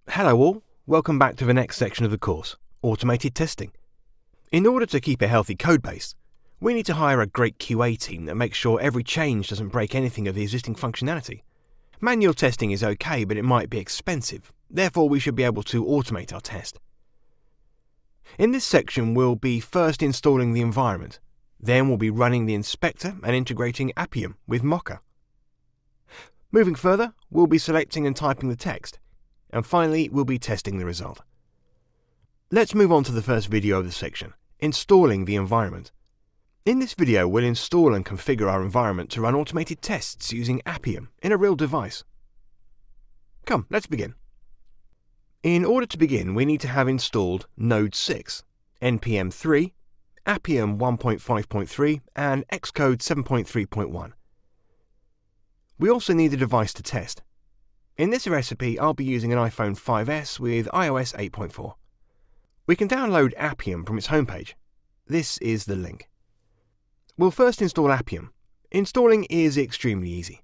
Hello all, welcome back to the next section of the course, Automated Testing. In order to keep a healthy codebase, we need to hire a great QA team that makes sure every change doesn't break anything of the existing functionality. Manual testing is okay, but it might be expensive, therefore we should be able to automate our test. In this section we'll be first installing the environment, then we'll be running the inspector and integrating Appium with Mocha. Moving further, we'll be selecting and typing the text, and finally we'll be testing the result. Let's move on to the first video of the section, installing the environment. In this video we'll install and configure our environment to run automated tests using Appium in a real device. Come, let's begin. In order to begin we need to have installed Node 6, npm 3, Appium 1.5.3 and Xcode 7.3.1. We also need a device to test. In this recipe, I'll be using an iPhone 5S with iOS 8.4. We can download Appium from its homepage. This is the link. We'll first install Appium. Installing is extremely easy.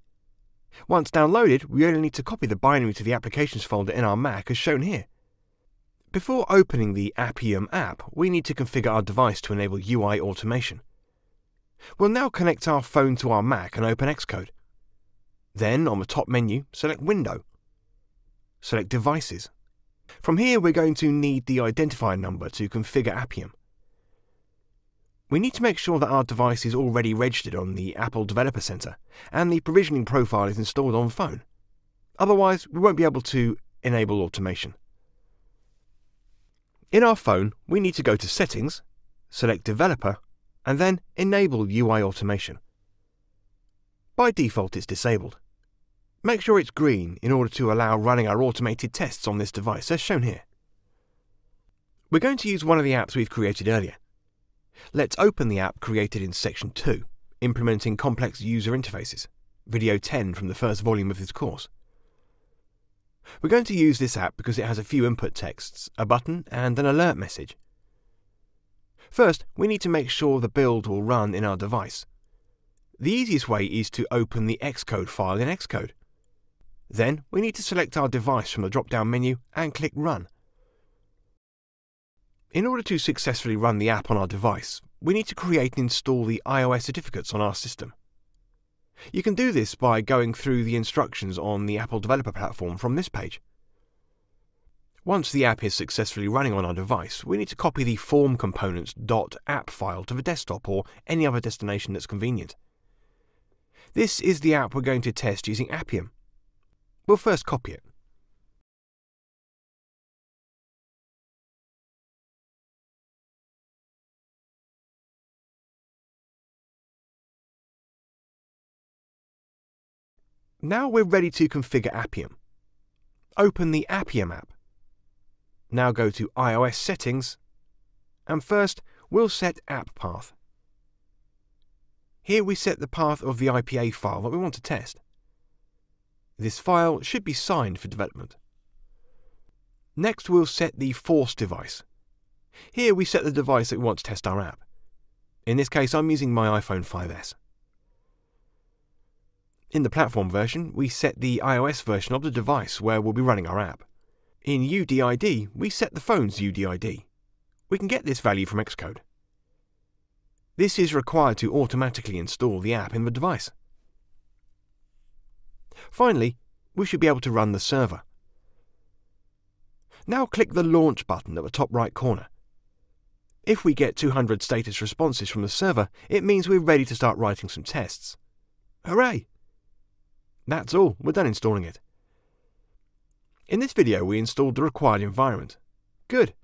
Once downloaded, we only need to copy the binary to the applications folder in our Mac as shown here. Before opening the Appium app, we need to configure our device to enable UI automation. We'll now connect our phone to our Mac and open Xcode. Then, on the top menu, select Window. Select Devices. From here we're going to need the identifier number to configure Appium. We need to make sure that our device is already registered on the Apple Developer Center and the provisioning profile is installed on the phone. Otherwise, we won't be able to enable automation. In our phone, we need to go to Settings, select Developer, and then Enable UI Automation. By default it's disabled. Make sure it's green in order to allow running our automated tests on this device as shown here. We're going to use one of the apps we've created earlier. Let's open the app created in Section 2, Implementing Complex User Interfaces, Video 10 from the first volume of this course. We're going to use this app because it has a few input texts, a button and an alert message. First, we need to make sure the build will run in our device. The easiest way is to open the Xcode file in Xcode. Then we need to select our device from the drop-down menu and click Run. In order to successfully run the app on our device, we need to create and install the iOS certificates on our system. You can do this by going through the instructions on the Apple Developer Platform from this page. Once the app is successfully running on our device, we need to copy the form components.app file to the desktop or any other destination that's convenient. This is the app we're going to test using Appium. We'll first copy it. Now we're ready to configure Appium. Open the Appium app. Now go to iOS Settings, and first we'll set App Path. Here we set the path of the IPA file that we want to test. This file should be signed for development. Next we'll set the force device. Here we set the device that we want to test our app. In this case I'm using my iPhone 5S. In the platform version, we set the iOS version of the device where we'll be running our app. In UDID, we set the phone's UDID. We can get this value from Xcode. This is required to automatically install the app in the device. Finally, we should be able to run the server. Now click the Launch button at the top right corner. If we get 200 status responses from the server, it means we're ready to start writing some tests. Hooray! That's all, we're done installing it. In this video we installed the required environment. Good.